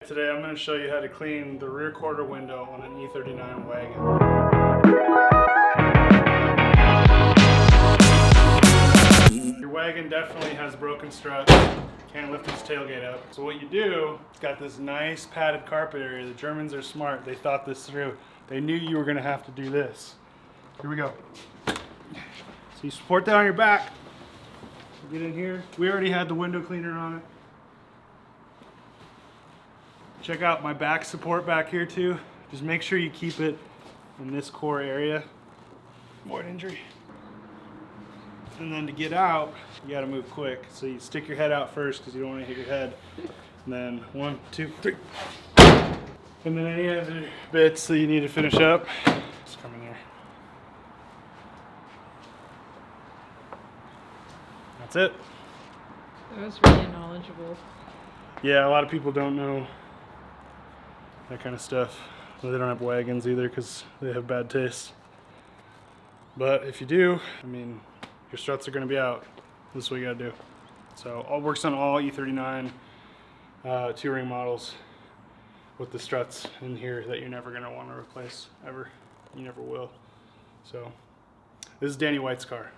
Today I'm going to show you how to clean the rear quarter window on an E39 wagon. Your wagon definitely has broken struts, can't lift its tailgate up. So what you do, it's got this nice padded carpet area. The Germans are smart, they thought this through. They knew you were going to have to do this. Here we go. So you support that on your back, get in here. We already had the window cleaner on it. Check out my back support back here too. Just make sure you keep it in this core area. Avoid injury. And then to get out, you gotta move quick. So you stick your head out first because you don't want to hit your head. And then 1, 2, 3. And then any other bits that you need to finish up, just come in here. That's it. That was really knowledgeable. Yeah, a lot of people don't know that kind of stuff. Well, they don't have wagons either because they have bad taste. But if you do, I mean, your struts are going to be out. This is what you got to do. So all works on all E39 two-ring models with the struts in here that you're never going to want to replace ever. You never will. So this is Danny White's car.